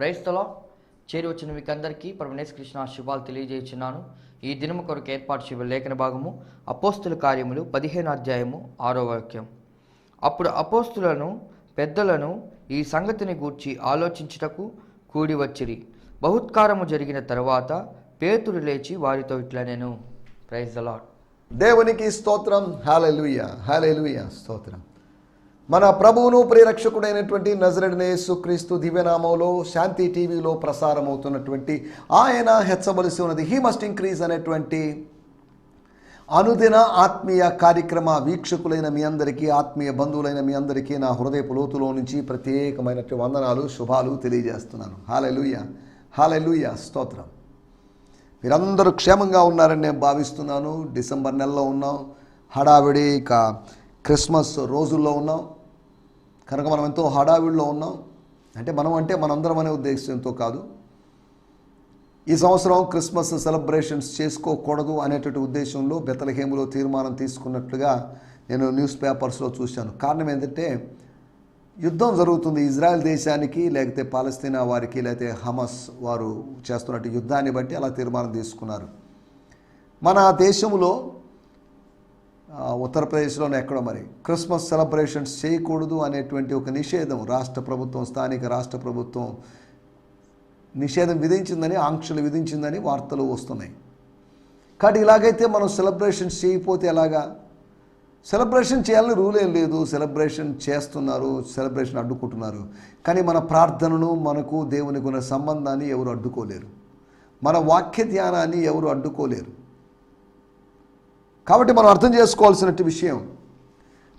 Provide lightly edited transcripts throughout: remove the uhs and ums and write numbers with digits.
క్రైస్తలో చేరి వచ్చిన మీకందరికీ ప్రభునేసు కృష్ణ శుభాలు తెలియజేస్తున్నాను. ఈ దినము కొరకు ఏర్పాటు చేయబడిన లేఖన భాగము అపోస్తుల కార్యములు 15వ అధ్యాయము 6వ వాక్యం. అప్పుడు అపోస్తులను పెద్దలను ఈ సంగతిని గూర్చి ఆలోచించుటకు కూడి వచ్చిరి. బహుత్కారము జరిగిన తరువాత పేతురు లేచి వారితో ఇట్లా నేను ప్రైజ్ ద లార్డ్. దేవునికి స్తోత్రం. హల్లెలూయా, హల్లెలూయా, స్తోత్రం. మన ప్రభువును ప్రియరక్షకుడైనటువంటి నజరేయుడైన యేసుక్రీస్తు దివ్యనామంలో శాంతి టీవీలో ప్రసారం అవుతున్నటువంటి ఆయన హెచ్చవలసి ఉన్నది, హీ మస్ట్ ఇంక్రీజ్ అనేటువంటి అనుదిన ఆత్మీయ కార్యక్రమ వీక్షకులైన మీ అందరికీ, ఆత్మీయ బంధువులైన మీ అందరికీ నా హృదయపు లోతులో నుంచి ప్రత్యేకమైనటువంటి వందనాలు, శుభాలు తెలియజేస్తున్నాను. హల్లెలూయా, హల్లెలూయా, స్తోత్రం. మీరందరూ క్షేమంగా ఉన్నారని నేను భావిస్తున్నాను. డిసెంబర్ నెలలో ఉన్నాం, హడావిడి ఇక క్రిస్మస్ రోజుల్లో ఉన్నాం కనుక మనం ఎంతో హడావిడిలో ఉన్నాం. అంటే మనందరం అనే ఉద్దేశంతో కాదు. ఈ సంవత్సరం క్రిస్మస్ సెలబ్రేషన్స్ చేసుకోకూడదు అనేటువంటి ఉద్దేశంలో బెత్లెహేములో తీర్మానం తీసుకున్నట్లుగా నేను న్యూస్ పేపర్స్లో చూశాను. కారణం ఏంటంటే యుద్ధం జరుగుతుంది ఇజ్రాయెల్ దేశానికి, లేకపోతే పాలస్తీనా వారికి, లేకపోతే హమస్ వారు చేస్తున్నట్టు యుద్ధాన్ని బట్టి అలా తీర్మానం తీసుకున్నారు. మన దేశంలో ఉత్తరప్రదేశ్లోనే ఎక్కడో మరి క్రిస్మస్ సెలబ్రేషన్స్ చేయకూడదు అనేటువంటి ఒక నిషేధం రాష్ట్ర ప్రభుత్వం, స్థానిక రాష్ట్ర ప్రభుత్వం నిషేధం విధించిందని, ఆంక్షలు విధించిందని వార్తలు వస్తున్నాయి. కాబట్టి ఇలాగైతే మనం సెలబ్రేషన్స్ చేయకపోతే ఎలాగా? సెలబ్రేషన్ చేయాలని రూల్ ఏం లేదు, సెలబ్రేషన్ చేస్తున్నారు, సెలబ్రేషన్ అడ్డుకుంటున్నారు. కానీ మన ప్రార్థనను, మనకు దేవునికి ఉన్న సంబంధాన్ని ఎవరు అడ్డుకోలేరు, మన వాక్య ధ్యానాన్ని ఎవరు అడ్డుకోలేరు. కాబట్టి మనం అర్థం చేసుకోవాల్సిన విషయం,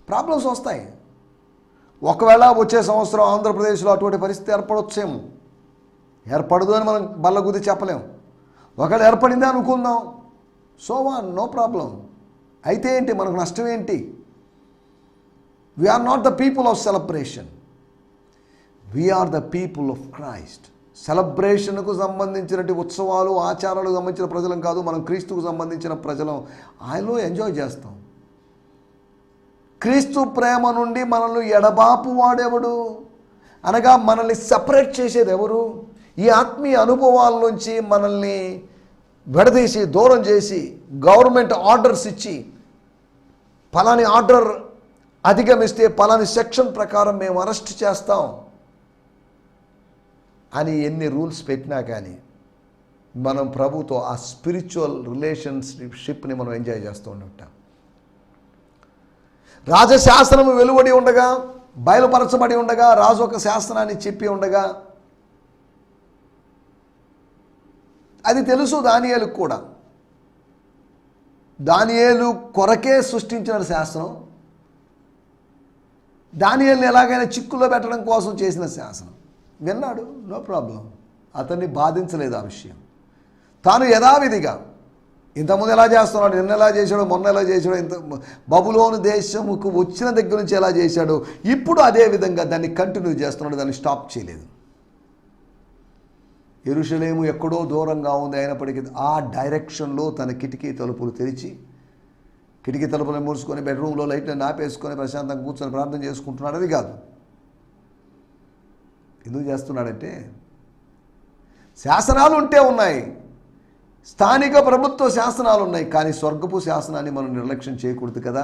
ప్రాబ్లమ్స్ వస్తాయి. ఒకవేళ వచ్చే సంవత్సరం ఆంధ్రప్రదేశ్లో అటువంటి పరిస్థితి ఏర్పడవచ్చేమో, ఏర్పడదు అని మనం బల్లగుద్ది చెప్పలేము. ఒకవేళ ఏర్పడిందే అనుకుందాం, సో నో ప్రాబ్లం. అయితే ఏంటి, మనకు నష్టం ఏంటి? We are not the people of celebration, we are the people of Christ. సెలబ్రేషన్కు సంబంధించినటువంటి ఉత్సవాలు, ఆచారాలకు సంబంధించిన ప్రజలం కాదు, మనం క్రీస్తుకు సంబంధించిన ప్రజలం. ఆయనలో ఎంజాయ్ చేస్తాం. క్రీస్తు ప్రేమ నుండి మనల్ని ఎడబాపు వాడెవడు అనగా మనల్ని సపరేట్ చేసేది ఎవరు? ఈ ఆత్మీయ అనుభవాల నుంచి మనల్ని విడదీసి దూరం చేసి గవర్నమెంట్ ఆర్డర్స్ ఇచ్చి పలాని ఆర్డర్ అధిగమిస్తే పలాని సెక్షన్ ప్రకారం మేము అరెస్ట్ చేస్తాం అని ఎన్ని రూల్స్ పెట్టినా కానీ మనం ప్రభుతో ఆ స్పిరిచువల్ రిలేషన్షిప్ని మనం ఎంజాయ్ చేస్తూ ఉంటాం. రాజశాసనం వెలువడి ఉండగా, బయలుపరచబడి ఉండగా, రాజు ఒక శాసనాన్ని చెప్పి ఉండగా, అది తెలుసు దానియేలుకు కూడా. దానియేలు కొరకే సృష్టించిన శాసనం, దానియేలుని ఎలాగైనా చిక్కులో పెట్టడం కోసం చేసిన శాసనం. విన్నాడు, నో ప్రాబ్లం, అతన్ని బాధించలేదు ఆ విషయం. తాను యథావిధిగా ఇంతకుముందు ఎలా చేస్తున్నాడు, నిన్న ఎలా చేశాడో, మొన్న ఎలా చేశాడో, ఇంత బబులోను దేశముకు వచ్చిన దగ్గర నుంచి ఎలా చేశాడో ఇప్పుడు అదే విధంగా దాన్ని కంటిన్యూ చేస్తున్నాడు, దాన్ని స్టాప్ చేయలేదు. యెరూషలేము ఎక్కడో దూరంగా ఉంది, అయినప్పటికీ ఆ డైరెక్షన్లో తన కిటికీ తలుపులు తెరిచి, కిటికీ తలుపులను మూసుకొని బెడ్రూమ్లో లైట్లను ఆపేసుకొని ప్రశాంతంగా కూర్చొని ప్రార్థన చేసుకుంటున్నాడు. అది కాదు. ఎందుకు చేస్తున్నాడంటే శాసనాలు ఉంటే ఉన్నాయి, స్థానిక ప్రభుత్వ శాసనాలు ఉన్నాయి, కానీ స్వర్గపు శాసనాన్ని మనం నిర్లక్ష్యం చేయకూడదు కదా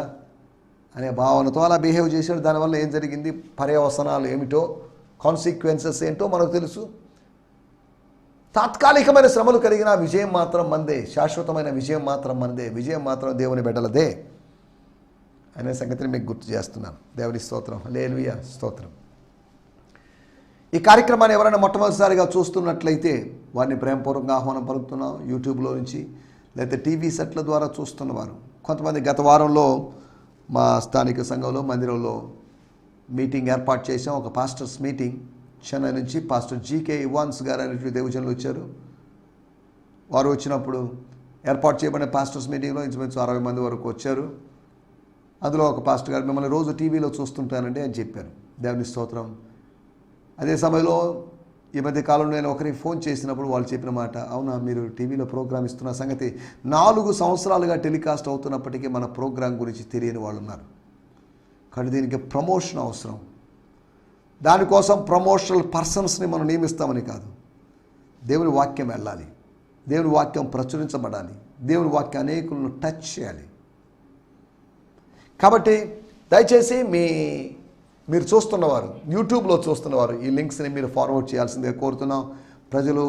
అనే భావనతో అలా బిహేవ్ చేశాడు. దానివల్ల ఏం జరిగింది, పర్యవసనాలు ఏమిటో, కాన్సిక్వెన్సెస్ ఏంటో మనకు తెలుసు. తాత్కాలికమైన శ్రమలు కలిగిన విజయం మాత్రం మనదే, శాశ్వతమైన విజయం మాత్రం మనదే, విజయం మాత్రం దేవుని బిడ్డలదే అనే సంగతిని మీకు గుర్తు చేస్తున్నాను. దేవుని స్తోత్రం, హల్లెలూయా, స్తోత్రం. ఈ కార్యక్రమాన్ని ఎవరైనా మొట్టమొదటిసారిగా చూస్తున్నట్లయితే వారిని ప్రేమపూర్వకంగా ఆహ్వానం పలుకుతున్నాం. యూట్యూబ్లో నుంచి లేకపోతే టీవీ సెట్ల ద్వారా చూస్తున్నవారు కొంతమంది, గత వారంలో మా స్థానిక సంఘంలో మందిరంలో మీటింగ్ ఏర్పాటు చేసాం, ఒక పాస్టర్స్ మీటింగ్. చెన్నై నుంచి పాస్టర్ జీకే ఇవాన్స్ గారు అనేటువంటి దేవజనులు వచ్చారు. వారు వచ్చినప్పుడు ఏర్పాటు చేయబడిన పాస్టర్స్ మీటింగ్లో ఇంచుమించు 60 మంది వరకు వచ్చారు. అందులో ఒక పాస్టర్ గారు, మిమ్మల్ని రోజు టీవీలో చూస్తుంటానండి అని చెప్పారు. దేవుని స్తోత్రం. అదే సమయంలో ఈ మధ్య కాలంలో నేను ఒకరికి ఫోన్ చేసినప్పుడు వాళ్ళు చెప్పిన మాట, అవునా మీరు టీవీలో ప్రోగ్రామ్ ఇస్తున్న సంగతి 4 సంవత్సరాలుగా టెలికాస్ట్ అవుతున్నప్పటికీ మన ప్రోగ్రాం గురించి తెలియని వాళ్ళు ఉన్నారు. కానీ దీనికి ప్రమోషన్ అవసరం. దానికోసం ప్రమోషనల్ పర్సన్స్ని మనం నియమిస్తామని కాదు. దేవుని వాక్యం వెళ్ళాలి, దేవుని వాక్యం ప్రచురించబడాలి, దేవుని వాక్యం అనేకులను టచ్ చేయాలి. కాబట్టి దయచేసి మీరు చూస్తున్నవారు, యూట్యూబ్లో చూస్తున్నవారు ఈ లింక్స్ని మీరు ఫార్వర్డ్ చేయాల్సిందిగా కోరుతున్నాం. ప్రజలు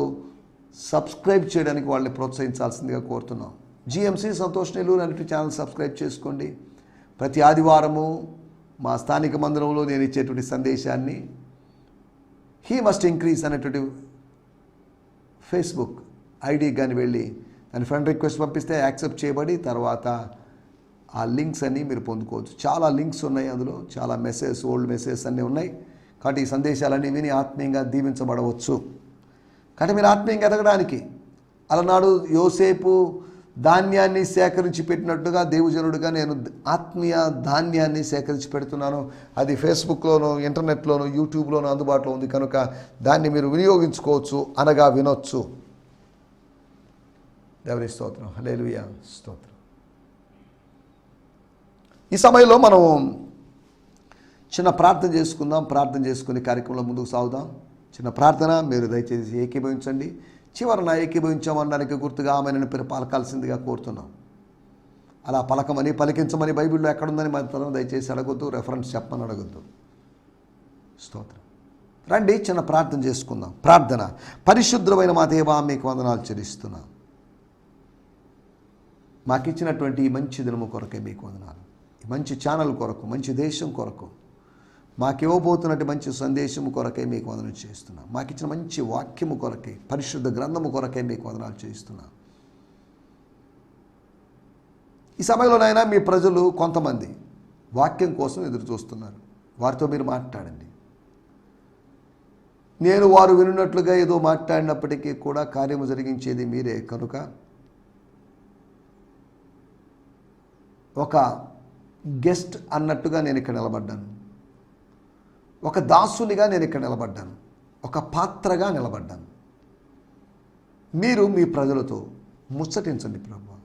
సబ్స్క్రైబ్ చేయడానికి వాళ్ళని ప్రోత్సహించాల్సిందిగా కోరుతున్నాం. జిఎంసి సంతోష్ నెల్లూరు అనే ఛానల్ సబ్స్క్రైబ్ చేసుకోండి. ప్రతి ఆదివారము మా స్థానిక మందిరంలో నేను ఇచ్చేటువంటి సందేశాన్ని హీ మస్ట్ ఇంక్రీజ్ అనేటువంటి ఫేస్బుక్ ఐడి కానీ వెళ్ళి దాని ఫ్రెండ్ రిక్వెస్ట్ పంపిస్తే యాక్సెప్ట్ చేయబడి తర్వాత ఆ లింక్స్ అన్నీ మీరు పొందుకోవచ్చు. చాలా లింక్స్ ఉన్నాయి, అందులో చాలా మెసేజ్, ఓల్డ్ మెసేజ్ అన్నీ ఉన్నాయి. కాబట్టి ఈ సందేశాలన్నీ విని ఆత్మీయంగా దీవించబడవచ్చు. కాబట్టి మీరు ఆత్మీయంగా ఎదగడానికి అలనాడు యోసేపు ధాన్యాన్ని సేకరించి పెట్టినట్టుగా దేవుజనుడిగా నేను ఆత్మీయ ధాన్యాన్ని సేకరించి పెడుతున్నాను. అది ఫేస్బుక్లోను, ఇంటర్నెట్లోను, యూట్యూబ్లోను అందుబాటులో ఉంది కనుక దాన్ని మీరు వినియోగించుకోవచ్చు, అనగా వినొచ్చు. దేవుని స్తోత్రం, హల్లెలూయా, స్తోత్రం. ఈ సమయంలో మనం చిన్న ప్రార్థన చేసుకుందాం. ప్రార్థన చేసుకునే కార్యక్రమంలో ముందుకు సాగుదాం. చిన్న ప్రార్థన మీరు దయచేసి ఏకీభవించండి. చివరన ఏకీభవించామనడానికి గుర్తుగా ఆమెను పలకాల్సిందిగా కోరుతున్నాం. అలా పలకమని పలికించమని బైబిల్లో ఎక్కడుందని మన దయచేసి అడగొద్దు, రెఫరెన్స్ చెప్పమని అడగొద్దు. స్తోత్రం. రండి చిన్న ప్రార్థన చేసుకుందాం. ప్రార్థన. పరిశుద్ధమైన మా దేవా, మీకు వందనాలు చెల్లిస్తున్నాం. మాకిచ్చినటువంటి ఈ మంచి దినము కొరకే మీకు వందనాలు. ఈ మంచి ఛానల్ కొరకు, మంచి దేశం కొరకు, మాకివ్వబోతున్నట్టు మంచి సందేశము కొరకే మీకు వందనం చేస్తున్నాం. మాకిచ్చిన మంచి వాక్యము కొరకే, పరిశుద్ధ గ్రంథము కొరకే మీకు వందనాలు చేస్తున్నాం. ఈ సమయంలోనైనా మీ ప్రజలు కొంతమంది వాక్యం కోసం ఎదురు చూస్తున్నారు. వారితో మీరు మాట్లాడండి. నేను వారు వినున్నట్లుగా ఏదో మాట్లాడినప్పటికీ కూడా కార్యము జరిగించేది మీరే కనుక ఒక గెస్ట్ అన్నట్టుగా నేను ఇక్కడ నిలబడ్డాను. ఒక దాసునిగా నేను ఇక్కడ నిలబడ్డాను. ఒక పాత్రగా నిలబడ్డాను. మీరు మీ ప్రజలతో ముచ్చటించండి ప్రభువా.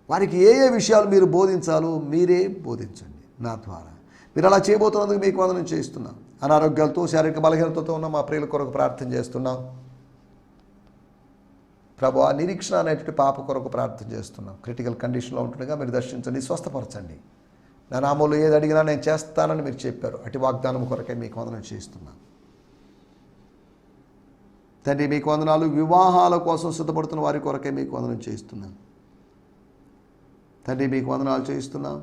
వారికి ఏ ఏ విషయాలు మీరు బోధించాలో మీరే బోధించండి నా ద్వారా. మీరు అలా చేయబోతున్నందుకు మీకు వందనం చేస్తున్నాం. అనారోగ్యాలతో, శారీరక బలహీనతతో ఉన్న మా ప్రియుల కొరకు ప్రార్థన చేస్తున్నాం ప్రభువా. నిరీక్షణ అనేటువంటి పాప కొరకు ప్రార్థన చేస్తున్నాం. క్రిటికల్ కండిషన్లో ఉంటుండగా మీరు దర్శించండి, స్వస్థపరచండి. నా నామంలో ఏది అడిగినా నేను చేస్తానని మీరు చెప్పారు. అటు వాగ్దానం కొరకే మీకు వందనం చేస్తున్నాను తండ్రి. మీకు వందనాలు. వివాహాల కోసం సిద్ధపడుతున్న వారి కొరకే మీకు వందనం చేస్తున్నాను తండ్రి. మీకు వందనాలు చేస్తున్నాం.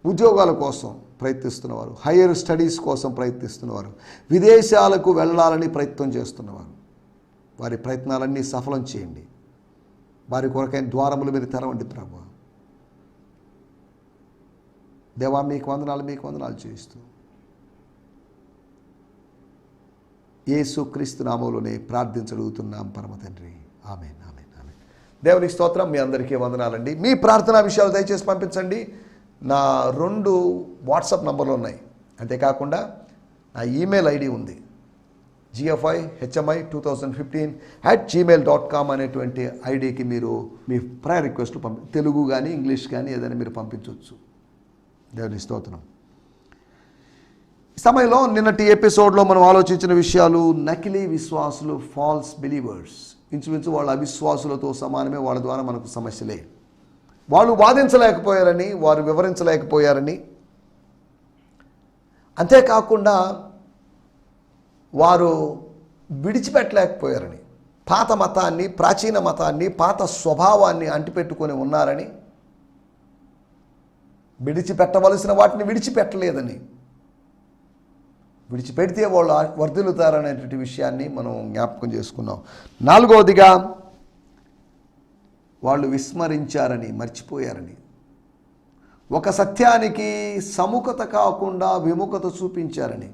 ఉద్యోగాల కోసం ప్రయత్నిస్తున్నవారు, హయ్యర్ స్టడీస్ కోసం ప్రయత్నిస్తున్నవారు, విదేశాలకు వెళ్ళాలని ప్రయత్నం చేస్తున్నవారు, వారి ప్రయత్నాలన్నీ సఫలం చేయండి. వారి కొరకైన ద్వారములు మీరు తెరవండి ప్రభువా. దేవా మీకు వందనాలు చేస్తూ యేసుక్రీస్తు నామములోనే ప్రార్థించగలుగుతున్నాం పరమ తండ్రి. ఆమేన్, ఆమేన్, ఆమేన్. దేవుని స్తోత్రం. మీ అందరికీ వందనాలండి. మీ ప్రార్థనా విషయాలు దయచేసి పంపించండి. నా 2 వాట్సాప్ నంబర్లు ఉన్నాయి. అంతేకాకుండా నా ఈమెయిల్ ఐడి ఉంది, gfihmi2015@gmail.com అనేటువంటి ఐడికి మీరు మీ ప్రేయర్ రిక్వెస్ట్లు తెలుగు కానీ ఇంగ్లీష్ కానీ ఏదైనా మీరు పంపించవచ్చు. దేవుని స్తోత్రం. ఈ సమయంలో నిన్నటి ఎపిసోడ్లో మనం ఆలోచించిన విషయాలు నకిలీ విశ్వాసులు, ఫాల్స్ బిలీవర్స్. ఇంచుమించు వాళ్ళ అవిశ్వాసులతో సమానమే. వాళ్ళ ద్వారా మనకు సమస్యలే. వాళ్ళు వాదించలేకపోయారని, వారు వివరించలేకపోయారని, అంతేకాకుండా వారు విడిచిపెట్టలేకపోయారని, పాత మతాన్ని, ప్రాచీన మతాన్ని, పాత స్వభావాన్ని అంటిపెట్టుకొని ఉన్నారని, విడిచిపెట్టవలసిన వాటిని విడిచిపెట్టలేదని, విడిచిపెడితే వాళ్ళు వర్ధిల్లుతారనేటువంటి విషయాన్ని మనం జ్ఞాపకం చేసుకున్నాం. 4వదిగా వాళ్ళు విస్మరించారని, మర్చిపోయారని, ఒక సత్యానికి సముఖత కాకుండా విముఖత చూపించారని,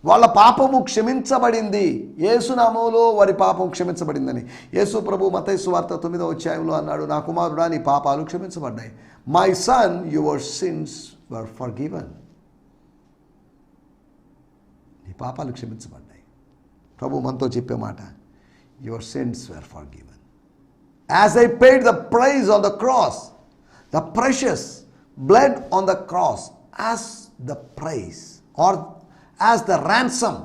వాళ్ళ పాపము క్షమించబడింది, యేసు నామములో వారి పాపం క్షమించబడిందని. యేసు ప్రభు మత్తయి సువార్త 9వ అధ్యాయంలో అన్నాడు, నా కుమారుడా నీ పాపాలు క్షమించబడ్డాయి. My son your sins were forgiven. నీ పాపాలు క్షమించబడ్డాయి. ప్రభు మనతో చెప్పే మాట, your sins were forgiven. As I paid the price on the cross, the precious blood on the cross, as the price or as the ransom,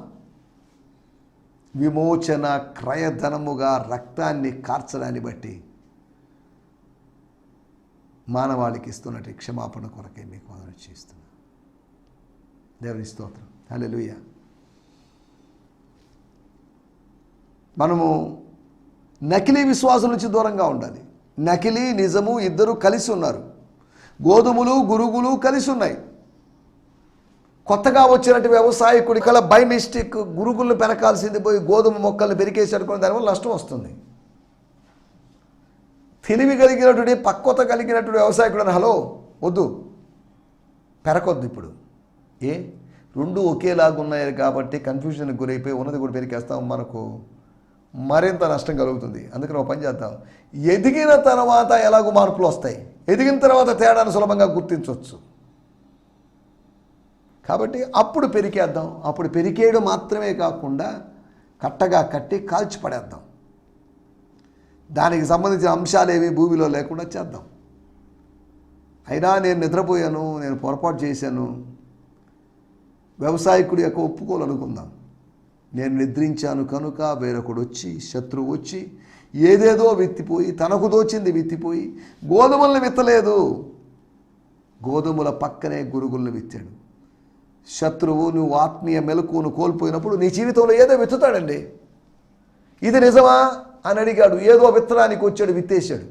విమోచన క్రయధనముగా రక్తాన్ని కార్చడాన్ని బట్టి మానవాళికి ఇస్తున్నట్టు క్షమాపణ కొరకే మీకు వందనం చేస్తున్నా. దేవుని స్తోత్రం. హల్లెలూయా. మనము నకిలీ విశ్వాసం నుంచి దూరంగా ఉండాలి. నకిలీ నిజము ఇద్దరు కలిసి ఉన్నారు. గోధుమలు గురుగులు కలిసి ఉన్నాయి. కొత్తగా వచ్చినట్టు వ్యవసాయకుడి కల బై మిస్టేక్ గురుగులను పెరకాల్సింది పోయి గోధుమ మొక్కల్ని పెరికేసి అనుకుని దానివల్ల నష్టం వస్తుంది. తెలివి కలిగినటువంటి పక్వత కలిగినటువంటి వ్యవసాయకుడు హలో వద్దు, పెరకొద్దు. ఇప్పుడు రెండు ఒకేలాగా ఉన్నాయి కాబట్టి కన్ఫ్యూజన్కి గురైపోయి ఉన్నది కూడా పెరికేస్తాం, మనకు మరింత నష్టం కలుగుతుంది. అందుకని ఒక పని చేద్దాం, ఎదిగిన తర్వాత ఎలాగో మార్పులు వస్తాయి, ఎదిగిన తర్వాత తేడాను సులభంగా గుర్తించవచ్చు. కాబట్టి అప్పుడు పెరికేద్దాం. అప్పుడు పెరికేయడం మాత్రమే కాకుండా కట్టగా కట్టి కాల్చి పడేద్దాం. దానికి సంబంధించిన అంశాలేవి భూమిలో లేకుండా చేద్దాం. అయినా నేను నిద్రపోయాను, నేను పొరపాటు చేశాను, వ్యవసాయకుడి యొక్క ఒప్పుకోవాలనుకుందాం. నేను నిద్రించాను కనుక వేరొకడు వచ్చి, శత్రువు వచ్చి ఏదేదో విత్తిపోయి, తనకు దోచింది విత్తిపోయి గోధుమలను విత్తలేదు, గోధుమల పక్కనే గురుగులను విత్తాడు. శత్రువు నువ్వు ఆత్మీయ మెలకువను కోల్పోయినప్పుడు నీ జీవితంలో ఏదో విత్తుతాడండి. ఇది నిజమా అని అడిగాడు, ఏదో విత్తనానికి వచ్చాడు, విత్తేశాడు.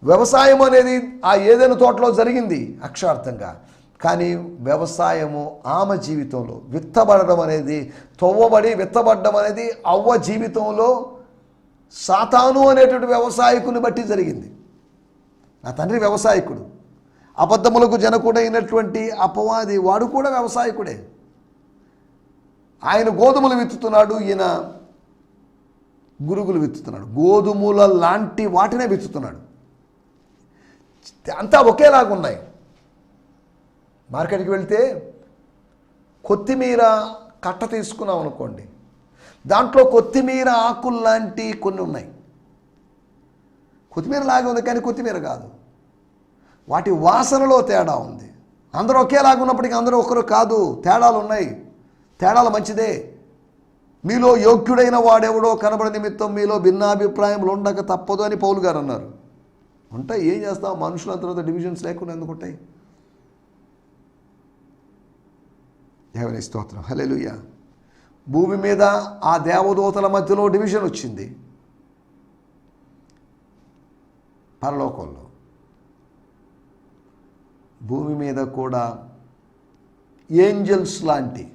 వ్యవసాయం అనేది ఆ ఏదైనా తోటలో జరిగింది అక్షరార్థంగా. కానీ వ్యవసాయము ఆమె జీవితంలో విత్తబడడం అనేది, తవ్వబడి విత్తబడడం అనేది అవ్వ జీవితంలో సాతాను అనేటువంటి వ్యవసాయకుని బట్టి జరిగింది. నా తండ్రి వ్యవసాయకుడు, అబద్ధములకు జనకుడైనటువంటి అపవాది వాడు కూడా వ్యవసాయకుడే. ఆయన గోధుమలు విత్తుతున్నాడు, ఈయన గురుగులు విత్తుతున్నాడు. గోధుమల లాంటి వాటినే విత్తుతున్నాడు. అంతా ఒకేలాగా ఉన్నాయి. మార్కెట్కి వెళ్తే కొత్తిమీర కట్ట తీసుకున్నాం అనుకోండి, దాంట్లో కొత్తిమీర ఆకుల్లాంటి కొన్ని ఉన్నాయి. కొత్తిమీర లాగా ఉంది కానీ కొత్తిమీర కాదు. వాటి వాసనలో తేడా ఉంది. అందరూ ఒకేలాగా ఉన్నప్పటికీ అందరూ ఒకరు కాదు, తేడాలు ఉన్నాయి. తేడాలు మంచిదే. మీలో యోగ్యుడైన వాడెవడో కనబడ నిమిత్తం మీలో భిన్నాభిప్రాయములు ఉండక తప్పదు అని పౌలు గారు అన్నారు. ఉంటాయి, ఏం చేస్తాం, మనుషుల తర్వాత డివిజన్స్ లేకుండా ఎందుకు ఉంటాయి? దేవుని స్తోత్రం. హల్లెలూయా. భూమి మీద ఆ దేవదూతల మధ్యలో డివిజన్ వచ్చింది. పరలోకంలో భూమి మీద కూడా ఏంజల్స్ లాంటి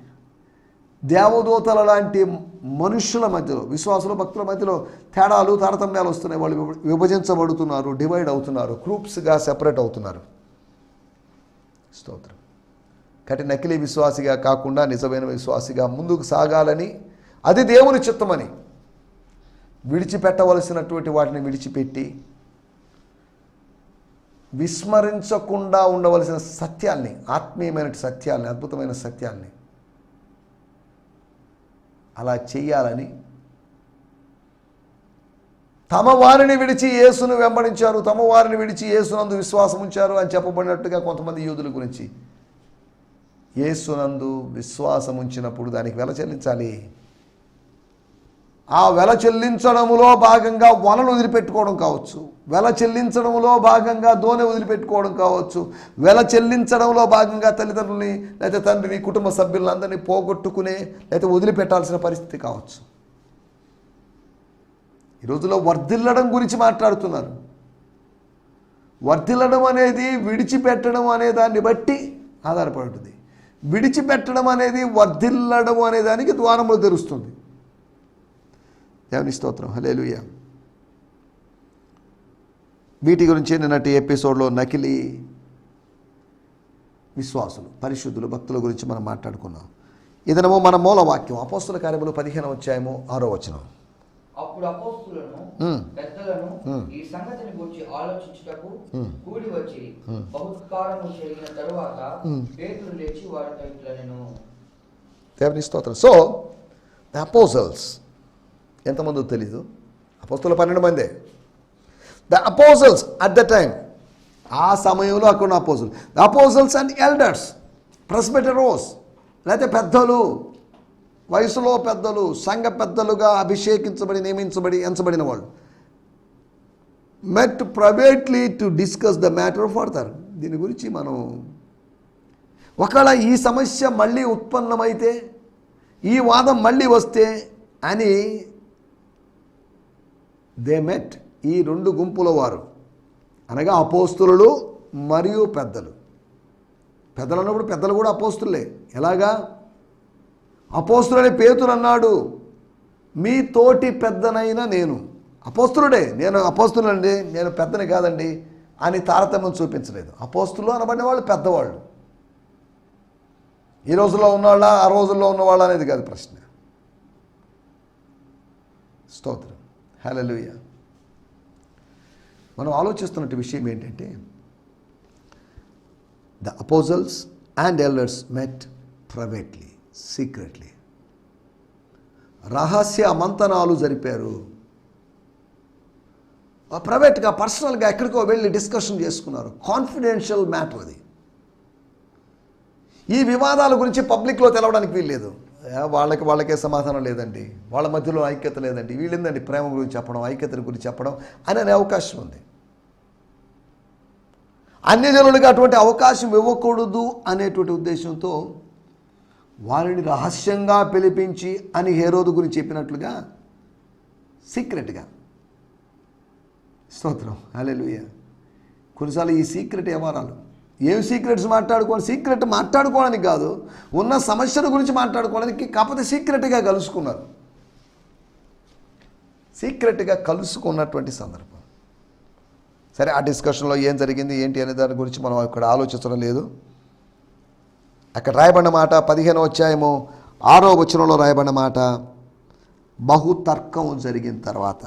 దేవదూతల లాంటి మనుషుల మధ్యలో, విశ్వాసుల భక్తుల మధ్యలో తేడాలు తారతమ్యాలు వస్తున్నాయి. వాళ్ళు విభజించబడుతున్నారు, డివైడ్ అవుతున్నారు, గ్రూప్స్గా సెపరేట్ అవుతున్నారు. స్తోత్రం. కాబట్టి నకిలీ విశ్వాసిగా కాకుండా నిజమైన విశ్వాసిగా ముందుకు సాగాలని, అది దేవుని చిత్తమని విడిచిపెట్టవలసినటువంటి వాటిని విడిచిపెట్టి విస్మరించకుండా ఉండవలసిన సత్యాల్ని, ఆత్మీయమైన సత్యాల్ని, అద్భుతమైన సత్యాల్ని అలా చెయ్యాలని తమ వారిని విడిచి యేసును వెంబడించారు, తమ వారిని విడిచి యేసునందు విశ్వాసం ఉంచారు అని చెప్పబడినట్టుగా కొంతమంది యూదుల గురించి. యేసునందు విశ్వాసం ఉంచినప్పుడు దానికి వెల చెల్లించాలి. ఆ వెల చెల్లించడంలో భాగంగా వనలు వదిలిపెట్టుకోవడం కావచ్చు, వెల చెల్లించడంలో భాగంగా దోనె వదిలిపెట్టుకోవడం కావచ్చు, వెల చెల్లించడంలో భాగంగా తల్లిదండ్రులని లేకపోతే తండ్రిని, కుటుంబ సభ్యులందరినీ పోగొట్టుకునే లేకపోతే వదిలిపెట్టాల్సిన పరిస్థితి కావచ్చు. ఈ రోజుల్లో వర్ధిల్లడం గురించి మాట్లాడుతున్నారు. వర్ధిల్లడం అనేది విడిచిపెట్టడం అనే దాన్ని బట్టి ఆధారపడి ఉంటుంది. విడిచిపెట్టడం అనేది వర్ధిల్లడం అనే దానికి ద్వారములు తెరుస్తుంది. దేవుని స్తోత్రం. హల్లెలూయా. వీటి గురించి నిన్నటి ఎపిసోడ్లో నకిలీ విశ్వాసులు, పరిశుద్ధులు, భక్తుల గురించి మనం మాట్లాడుకున్నాం. ఇదనము మన మూల వాక్యం అపోస్తుల కార్యములు 15వ అధ్యాయము 6వ వచనం. అప్పుడు అపోస్తులను పెద్దలను ఈ సంగతిని గురించి ఆలోచించుటకు కూడి వచ్చి బహుకాలము జరిగిన తరువాత పేతురు లేచి వారితో ఇట్లనెను. దేవుని స్తోత్రం. సో ద అపోజల్స్ ఎంతమందో తెలీదు, అపోస్తుల 12 మందే. The apostles at the time, ఆ సమయంలో అక్కడ ఉన్న apostle, the apostles and elders, ప్రెస్బిటరోస్ లేకపోతే పెద్దలు, వయసులో పెద్దలు, సంఘ పెద్దలుగా అభిషేకించబడి ఎంచబడిన వాళ్ళు met privately to discuss the matter further. దీని గురించి మనం ఒకవేళ ఈ సమస్య మళ్ళీ ఉత్పన్నమైతే, ఈ వాదం మళ్ళీ వస్తే అని దే మెట్, ఈ రెండు గుంపుల వారు అనగా అపోస్తులు మరియు పెద్దలు. పెద్దలు అన్నప్పుడు పెద్దలు కూడా అపోస్తులే. ఎలాగా? అపోస్తులని పేతురు అన్నాడు, మీ తోటి పెద్దనైనా నేను అపోస్తులుడే, నేను అపోస్తులండి, నేను పెద్దని కాదండి అని తారతమ్యం చూపించలేదు. అపోస్తులు అనబడిన వాళ్ళు పెద్దవాళ్ళు. ఈ రోజుల్లో ఉన్నవాళ్ళ, ఆ రోజుల్లో ఉన్నవాళ్ళ అనేది కాదు ప్రశ్న. స్తోత్రం, హల్లెలూయా. మనం ఆలోచిస్తున్న విషయం ఏంటంటే, the apostles and elders met privately, secretly. రహస్య మంతనాలు జరిపారు. ప్రైవేట్గా, పర్సనల్గా ఎక్కడికో వెళ్ళి డిస్కషన్ చేసుకున్నారు. కాన్ఫిడెన్షియల్ మ్యాటర్ అది. ఈ వివాదాల గురించి పబ్లిక్లో తెలవడానికి వీల్లేదు. వాళ్ళకే సమాధానం లేదండి, వాళ్ళ మధ్యలో ఐక్యత లేదండి, వీళ్ళేందండి ప్రేమ గురించి చెప్పడం, ఐక్యత గురించి చెప్పడం అనే అవకాశం ఉంది. అన్యజనులుగా అటువంటి అవకాశం ఇవ్వకూడదు అనేటువంటి ఉద్దేశంతో వారిని రహస్యంగా పిలిపించి అని హేరోదు గురించి చెప్పినట్లుగా సీక్రెట్గా. స్తోత్రం, హల్లెలూయా. కొన్నిసార్లు ఈ సీక్రెట్ వ్యవహారాలు, ఏం సీక్రెట్స్ మాట్లాడుకోవాలి, సీక్రెట్ మాట్లాడుకోవడానికి కాదు, ఉన్న సమస్యల గురించి మాట్లాడుకోవడానికి, కాకపోతే సీక్రెట్గా కలుసుకున్నారు. సీక్రెట్గా కలుసుకున్నటువంటి సందర్భం. సరే, ఆ డిస్కషన్లో ఏం జరిగింది ఏంటి అనే దాని గురించి మనం ఇక్కడ ఆలోచించడం లేదు. అక్కడ రాయబడిన మాట 15వ అధ్యాయము 6వ వచనంలో రాయబడిన మాట, బహుతర్కం జరిగిన తర్వాత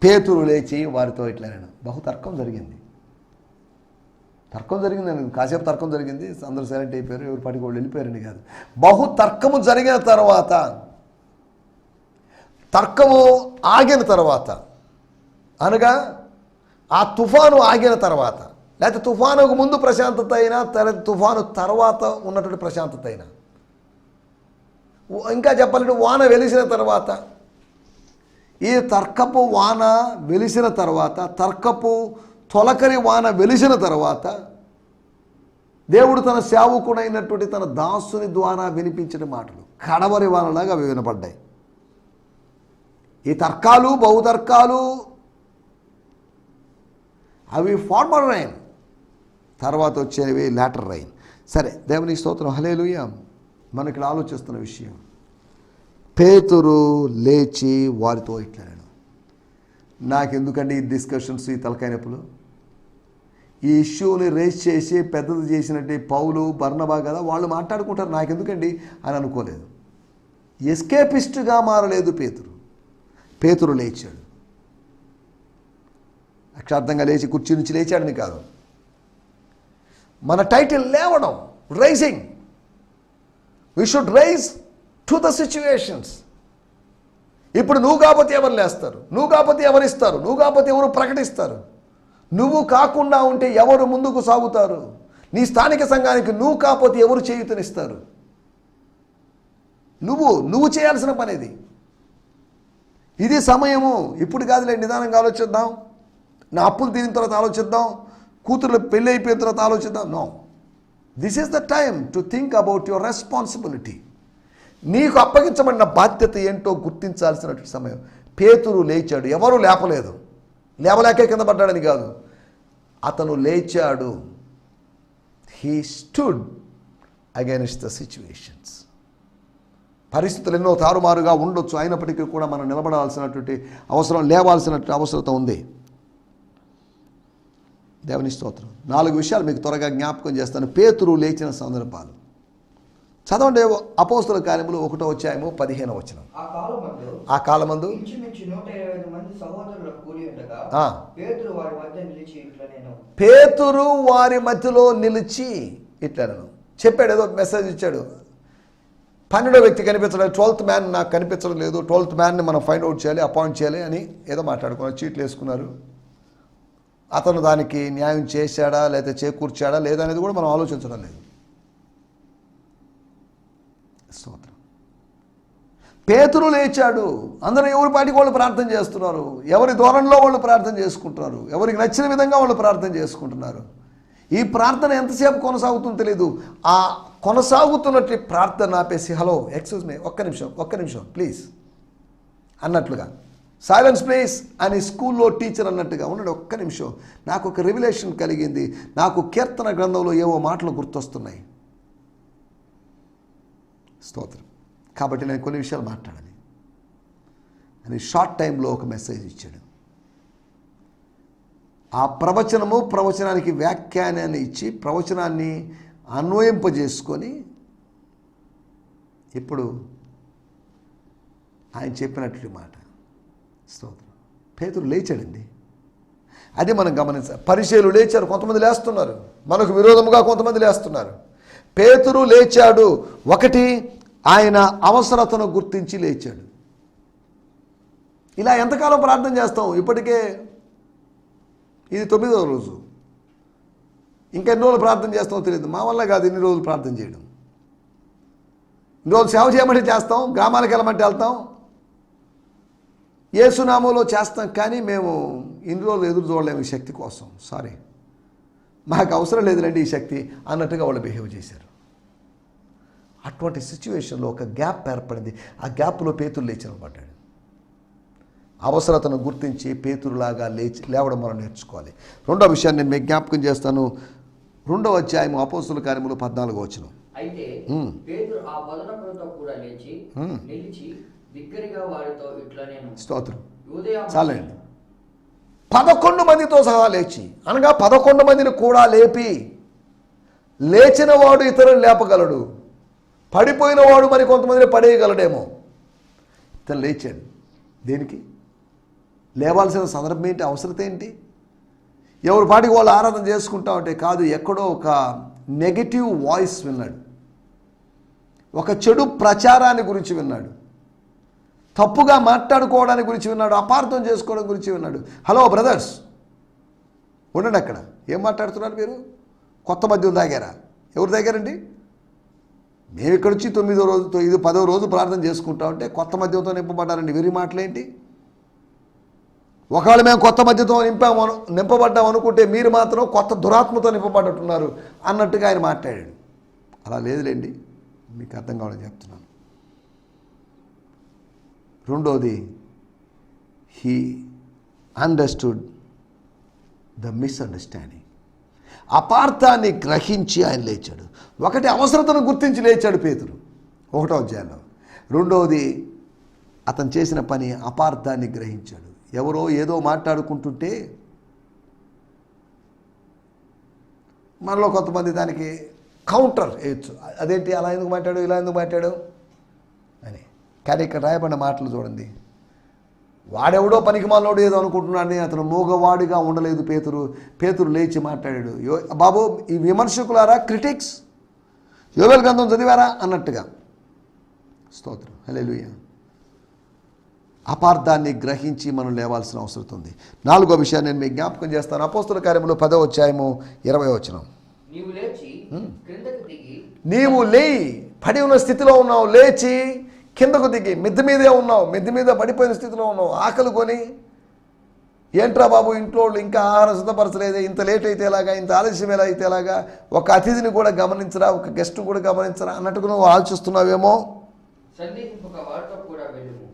పేతురు లేచి వారితో ఇట్లనేను. బహుతర్కం జరిగింది. తర్కం జరిగిందని కాసేపు తర్కం జరిగింది, అందరూ సైలెంట్ అయిపోయారు, ఎవరి పాటికి వాళ్ళు వెళ్ళిపోయారని కాదు. బహుతర్కము జరిగిన తర్వాత, తర్కము ఆగిన తర్వాత, అనగా ఆ తుఫాను ఆగిన తర్వాత, లేకపోతే తుఫానుకు ముందు ప్రశాంతత అయినా, తుఫాను తర్వాత ఉన్నటువంటి ప్రశాంతత అయినా, ఇంకా చెప్పాలంటే వాన వెలిసిన తర్వాత, ఈ తర్కపు వాన వెలిసిన తర్వాత, తర్కపు తొలకరి వాన వెలిసిన తర్వాత దేవుడు తన సేవకుడైనటువంటి తన దాసుని ద్వారా వినిపించిన మాటలు కడవరి వానలాగా అవి వినపడ్డాయి. ఈ తర్కాలు, బహుతర్కాలు అవి ఫార్మర్ రైన్, తర్వాత వచ్చేవి లాటర్ రైన్. సరే, దేవుని స్తోత్రం, హల్లెలూయా. మనం ఇక్కడ ఆలోచిస్తున్న విషయం, పేతురు లేచి వారితో ఇట్లనేను. నాకెందుకండి ఈ డిస్కషన్స్, ఈ తలకాయ నొప్పులు? ఈ ఇష్యూని రేస్ చేసి పెద్దది చేసినట్టు పౌలు, బర్నబా కదా, వాళ్ళు మాట్లాడుకుంటారు, నాకెందుకండి అని అనుకోలేదు. ఎస్కేపిస్ట్గా మారలేదు పేతురు లేచాడు. అక్షార్థంగా లేచి కుర్చీ నుంచి లేచాడని కాదు, మన టైటిల్ లేవడం, rising. We should rise to the situations. ఇప్పుడు నువ్వు కాకపోతే ఎవరు లేస్తారు, నువ్వు కాకపోతే ఎవరిస్తారు, నువ్వు కాకపోతే ఎవరు ప్రకటిస్తారు, నువ్వు కాకుండా ఉంటే ఎవరు ముందుకు సాగుతారు, నీ స్థానిక సంఘానికి నువ్వు కాకపోతే ఎవరు చేయూతనిస్తారు? నువ్వు చేయాల్సిన పని ఇది సమయము. ఇప్పుడు కాదులే, నిదానంగా ఆలోచిద్దాం, నా అప్పులు తీరిన తర్వాత ఆలోచిద్దాం, కూతుర్లు పెళ్ళి అయిపోయిన తర్వాత ఆలోచిద్దాం. No, this is the time to think about your responsibility. నీకు అప్పగించబడిన బాధ్యత ఏంటో గుర్తించాల్సినటువంటి సమయం. పేతురు లేచాడు, ఎవరు లేపలేదు, లేవలేకే కింద పడ్డాడని కాదు, అతను లేచాడు. He stood against the situations. పరిస్థితులు ఎన్నో తారుమారుగా ఉండొచ్చు, అయినప్పటికీ కూడా మనం నిలబడాల్సినటువంటి అవసరం, లేవాల్సినటువంటి అవసరం ఉంది. దేవుని స్తోత్రం. 4 విషయాలు మీకు త్వరగా జ్ఞాపకం చేస్తాను. పేతురు లేచిన సందర్భాలు చదవండి. అపోస్తుల కార్యములు 1వ అధ్యాయము 15వ వచనం. ఆ కాలమందు పేతురు వారి మధ్యలో నిలిచి ఇట్లనెను. చెప్పాడు, ఏదో మెసేజ్ ఇచ్చాడు. 12వ వ్యక్తి కనిపించడం, 12th మ్యాన్ నాకు కనిపించడం లేదు, 12th మ్యాన్ని మనం ఫైండ్ అవుట్ చేయాలి, అపాయింట్ చేయాలి అని ఏదో మాట్లాడుకున్నారు, చీట్లు వేసుకున్నారు. అతను దానికి న్యాయం చేశాడా లేదా చేకూర్చాడా లేదా అనేది కూడా మనం ఆలోచించడం లేదు. స్తోత్రం. పేతురు లేచాడు. అందరూ ఎవరి పాటికి వాళ్ళు ప్రార్థన చేస్తున్నారు, ఎవరి ధోరణిలో వాళ్ళు ప్రార్థన చేసుకుంటున్నారు, ఎవరికి నచ్చిన విధంగా వాళ్ళు ప్రార్థన చేసుకుంటున్నారు. ఈ ప్రార్థన ఎంతసేపు కొనసాగుతుందో తెలియదు. ఆ కొనసాగుతున్నట్టు ప్రార్థన ఆపేసి హలో ఎక్స్క్యూజ్ మీ ఒక్క నిమిషం ప్లీజ్ అన్నట్లుగా, సైలెన్స్ ప్లీజ్ అని స్కూల్లో టీచర్ అన్నట్టుగా ఉన్నాడు. ఒక్క నిమిషం, నాకు ఒక రివిలేషన్ కలిగింది, నాకు కీర్తన గ్రంథంలో ఏవో మాటలు గుర్తొస్తున్నాయి. స్తోత్రం. కాబట్టి నేను కొన్ని విషయాలు మాట్లాడాలి అని షార్ట్ టైంలో ఒక మెసేజ్ ఇచ్చాడు. ఆ ప్రవచనానికి వ్యాఖ్యానాన్ని ఇచ్చి ప్రవచనాన్ని అన్వయింపజేసుకొని ఇప్పుడు ఆయన చెప్పినట్లు మాట. స్తోత్రం. పేతురు లేచాడండి. అది మనం గమనించాలి. పరిచయులు లేచారు, కొంతమంది లేస్తున్నారు, మనకు విరోధముగా కొంతమంది లేస్తున్నారు. పేతురు లేచాడు. ఒకటి, ఆయన అవసరతను గుర్తించి లేచాడు. ఇలా ఎంతకాలం ప్రార్థన చేస్తాం? ఇప్పటికే ఇది 9వ రోజు. ఇంకా ఎన్ని రోజులు ప్రార్థన చేస్తామో తెలియదు. మా వల్ల కాదు ఇన్ని రోజులు ప్రార్థన చేయడం. ఇన్ని రోజులు సేవ చేయమంటే చేస్తాం, గ్రామాలకు వెళ్ళమంటే వెళ్తాం, యేసునామంలో చేస్తాం. కానీ మేము ఇన్ని రోజులు ఎదురు చూడలేము ఈ శక్తి కోసం. సారీ, మాకు అవసరం లేదులేండి ఈ శక్తి అన్నట్టుగా వాళ్ళు బిహేవ్ చేశారు. అటువంటి సిచ్యువేషన్లో ఒక గ్యాప్ ఏర్పడింది. ఆ గ్యాప్లో పేతురు లేచి నిలబడ్డాడు. అవసరతను గుర్తించి పేతురులాగా లేవడం మనం నేర్చుకోవాలి. రెండో విషయాన్ని నేను మీకు జ్ఞాపకం చేస్తాను. 2వ అధ్యాయం అపోస్తలుల కార్యములు 14వ వచనం. అయితే పేతురు ఆ బోధనకులతో కూడా లేచి నిలిచి బిగ్గరగా వారితో ఇట్లా నేను స్తోత్రం. చాలండి. 11 మందితో సహా లేచి, అనగా 11 మందిని కూడా లేపి, లేచిన వాడు ఇతరులు లేపగలడు, పడిపోయిన వాడు మరి కొంతమందిని పడేయగలడేమో. ఇతను లేచాడు. దేనికి లేవాల్సిన సందర్భం ఏంటి? అవసరత ఏంటి? ఎవరి పాటికి వాళ్ళు ఆరాధన చేసుకుంటా ఉంటే కాదు. ఎక్కడో ఒక నెగటివ్ వాయిస్ విన్నాడు, ఒక చెడు ప్రచారాన్ని గురించి విన్నాడు, తప్పుగా మాట్లాడుకోవడానికి గురించి విన్నాడు, అపార్థం చేసుకోవడం గురించి విన్నాడు. హలో బ్రదర్స్, ఉండండి అక్కడ. ఏం మాట్లాడుతున్నారు మీరు? కొత్త మద్యం తాగారా? ఎవరు తాగారండి? మేము ఇక్కడ వచ్చి 9వ రోజుతో ఇది 10వ రోజు ప్రార్థన చేసుకుంటా ఉంటే కొత్త మద్యంతో నింపబడ్డారండి. వెరీ మాటలేంటి? ఒకవేళ మేము కొత్త మద్యంతో నింపబడ్డాం అనుకుంటే మీరు మాత్రం కొత్త దురాత్మతో నింపబడ్డట్టున్నారు అన్నట్టుగా ఆయన మాట్లాడాడు. అలా లేదులేండి, మీకు అర్థం కావాలని చెప్తున్నాను. రెండోది, హీ అండర్స్టూడ్ ద మిస్అండర్స్టాండింగ్. అపార్థాన్ని గ్రహించి ఆయన లేచాడు. ఒకటి, అవసరతను గుర్తించి లేచాడు పేతురు 1వ అధ్యాయంలో. రెండవది, అతను చేసిన పని అపార్థాన్ని గ్రహించాడు. ఎవరో ఏదో మాట్లాడుకుంటుంటే మనలో కొంతమంది దానికి కౌంటర్ వేయచ్చు. అదేంటి అలా ఎందుకు మాట్లాడు, ఇలా ఎందుకు మాట్లాడు అని. కానీ ఇక్కడ రాయబడిన మాటలు చూడండి. వాడెవడో పనికి మాలోడు ఏదో అనుకుంటున్నాడని అతను మూగవాడిగా ఉండలేదు పేతురు లేచి మాట్లాడాడు. బాబు, ఈ విమర్శకులారా, క్రిటిక్స్, యోవేలు గ్రంథం చదివారా అన్నట్టుగా. స్తోత్రం. హల్లెలూయా. అపార్థాన్ని గ్రహించి మనం లేవాల్సిన అవసరం ఉంది. 4వ విషయాన్ని నేను మీకు జ్ఞాపకం చేస్తాను. అపోస్తలుల కార్యములు 10వ అధ్యాయము 20వ వచనం. నీవు లేయి, పడి ఉన్న స్థితిలో ఉన్నావు, లేచి కిందకు దిగి, మిద్దె మీదే ఉన్నావు, మిద్దె మీద పడిపోయిన స్థితిలో ఉన్నావు, ఆకలి కొని, ఏంట్రా బాబు ఇంట్లో ఇంకా ఆహారం సిద్ధపరచలేదే, ఇంత లేట్ అయితే ఎలాగా, ఇంత ఆలస్యం ఎలా అయితే ఎలాగా, ఒక అతిథిని కూడా గమనించరా, ఒక గెస్ట్ని కూడా గమనించరా అన్నట్టుగా నువ్వు ఆలోచిస్తున్నావేమో.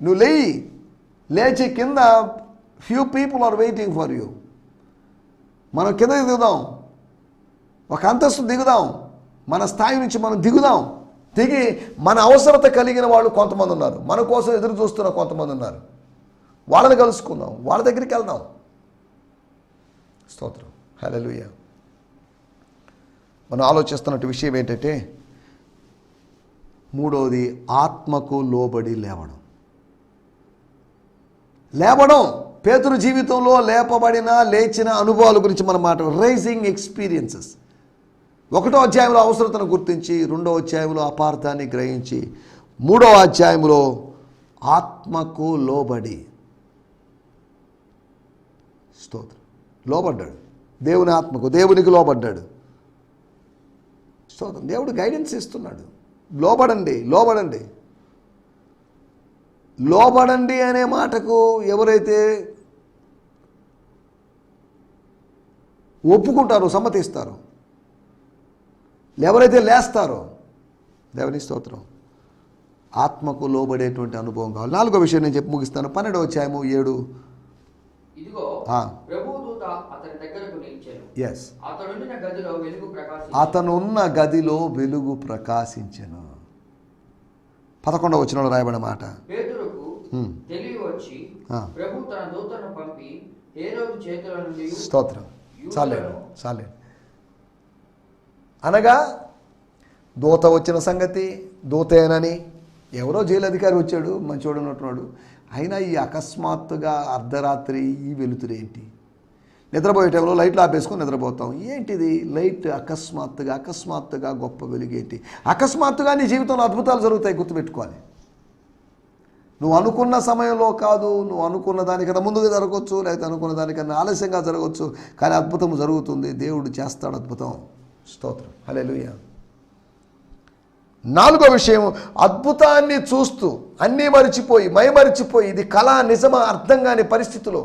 నువ్వు లేచి కింద few people are waiting for you. మనం కిందకి దిగుదాం, ఒక అంతస్తు దిగుదాం, మన స్థాయి నుంచి మనం దిగుదాం. దిగి మన అవసరత కలిగిన వాళ్ళు కొంతమంది ఉన్నారు, మన కోసం ఎదురు చూస్తున్న కొంతమంది ఉన్నారు. వాళ్ళని కలుసుకుందాం, వాళ్ళ దగ్గరికి వెళ్దాం. స్తోత్రం. హల్లెలూయా. మనం ఆలోచిస్తున్నట్టు విషయం ఏంటంటే, 3వది, ఆత్మకు లోబడి లేవడం. పేతురు జీవితంలో లేచిన అనుభవాల గురించి మనం మాట్లాడు. Rising experiences. 1వ అధ్యాయంలో అవసరతను గుర్తించి, 2వ అధ్యాయంలో అపార్థాన్ని గ్రహించి, 3వ అధ్యాయంలో ఆత్మకు లోబడి. స్తోత్రం. లోబడ్డాడు దేవుని ఆత్మకు, దేవునికి లోబడ్డాడు. స్తోత్రం. దేవుడు గైడెన్స్ ఇస్తున్నాడు. లోబడండి, లోబడండి. లోబడండి అనే మాటకు ఎవరైతే ఒప్పుకుంటారో, సమ్మతిస్తారో, ఎవరైతే లేస్తారో, దేవుని స్తోత్రం, ఆత్మకు లోబడేటువంటి అనుభవం కావాలి. 4వ విషయం నేను చెప్పి ముగిస్తాను. 12వ అధ్యాయము 7. ఇదిగో ప్రభువు దూత అతని దగ్గరకు నిలిచెను. అతనున్న గదిలో వెలుగు ప్రకాశించెను. 11వ వచనంలో రాయబడిన మాట. పేతురుకు తెలివి వచ్చి ప్రభువు తన దూతను పంపి హేరోదు చేతుల నుండి స్తోత్రం. చాలే. అనగా దూత వచ్చిన సంగతి, దూతేనని, ఎవరో జైలు అధికారి వచ్చాడు, మంచోడు ఉన్నట్టున్నాడు. అయినా ఈ అకస్మాత్తుగా అర్ధరాత్రి ఈ వెలుతురేంటి? నిద్రపోయే టైంలో లైట్లు ఆపేసుకొని నిద్రపోతాం. ఏంటిది లైట్? అకస్మాత్తుగా గొప్ప వెలుగేంటి? అకస్మాత్తుగా నీ జీవితంలో అద్భుతాలు జరుగుతాయి, గుర్తుపెట్టుకోవాలి. నువ్వు అనుకున్న సమయంలో కాదు, నువ్వు అనుకున్న దానికన్నా ముందుగా జరగవచ్చు, లేకపోతే అనుకున్న దానికన్నా ఆలస్యంగా జరగవచ్చు, కానీ అద్భుతం జరుగుతుంది. దేవుడు చేస్తాడు అద్భుతం. స్తోత్రం. హల్లెలూయా. 4వ విషయం, అద్భుతాన్ని చూస్తూ అన్నీ మరిచిపోయి, మైమరిచిపోయి, ఇది కళ నిజమా అర్థం కాని పరిస్థితిలో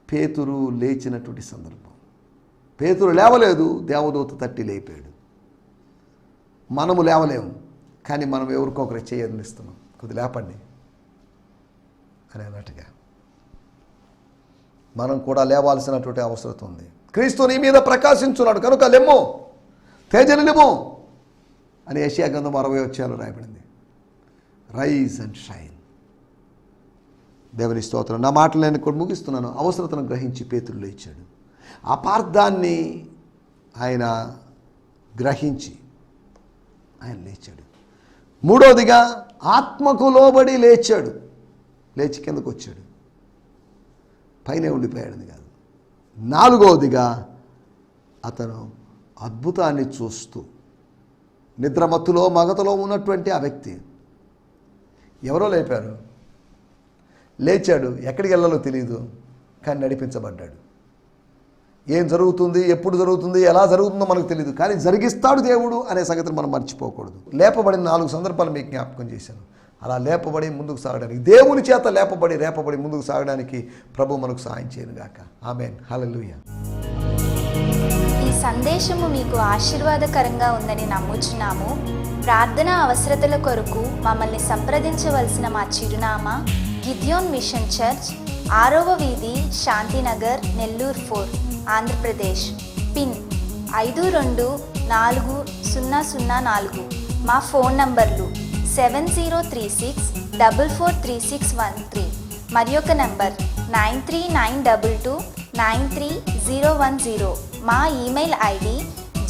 పేతురు లేచినటువంటి సందర్భం. పేతురు లేవలేదు, దేవదూత తట్టి లేపాడు. మనము లేవలేము, కానీ మనం ఎవరికొకరు చేయందిస్తున్నాం, కొద్ది లేపండి అని అన్నట్టుగా మనం కూడా లేవాల్సినటువంటి అవసరం ఉంది. క్రీస్తు నీ మీద ప్రకాశించున్నాడు కనుక లెమ్ము, తేజనిలిము అని యెషయా గ్రంథం 60వ అధ్యాయంలో రాయబడింది. Rise and shine. దేవుని స్తోత్రం. నా మాటలు నేను కూడా ముగిస్తున్నాను. అవసరతను గ్రహించి పేతురు లేచాడు. అపార్థాన్ని ఆయన గ్రహించి ఆయన లేచాడు. 3వదిగా ఆత్మకు లోబడి లేచాడు. లేచి కిందకు వచ్చాడు, పైనే ఉండిపోయాడు కాదు. 4వదిగా అతను అద్భుతాన్ని చూస్తూ నిద్రమత్తులో మగతలో ఉన్నటువంటి ఆ వ్యక్తి ఎవరో లేపారు, లేచాడు. ఎక్కడికి వెళ్ళాలో తెలియదు, కానీ నడిపించబడ్డాడు. ఏం జరుగుతుంది, ఎప్పుడు జరుగుతుంది, ఎలా జరుగుతుందో మనకు తెలియదు, కానీ జరిగిస్తాడు దేవుడు అనే సంగతిని మనం మర్చిపోకూడదు. లేపబడిన 4 సందర్భాలు మీకు జ్ఞాపకం చేశాను. అలా లేపబడి ముందుకు సాగడానికి, దేవుని చేత రేపబడి ముందుకు సాగడానికి ప్రభు మనకు సహాయం చేయనుగాక. ఆమేన్. హల్లెలూయా. ఈ సందేశము మీకు ఆశీర్వాదకరంగా ఉందని నమ్ముచున్నాము. ప్రార్థన అవసరతల కొరకు మమ్మల్ని సంప్రదించవలసిన మా చిరునామా గిద్యోన్ మిషన్ చర్చ్, 6వ వీధి, శాంతినగర్, నెల్లూరు 4, ఆంధ్రప్రదేశ్. పిన్ 524004. మా ఫోన్ నంబర్లు 7036443613, మరి ఒక నంబర్ 9392293010. మా ఈమెయిల్ ఐడి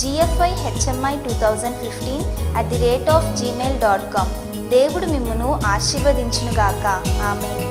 gfihmi2015@gmail.com. దేవుడు మిమ్మును ఆశీర్వదించునుగాక. ఆమేన్.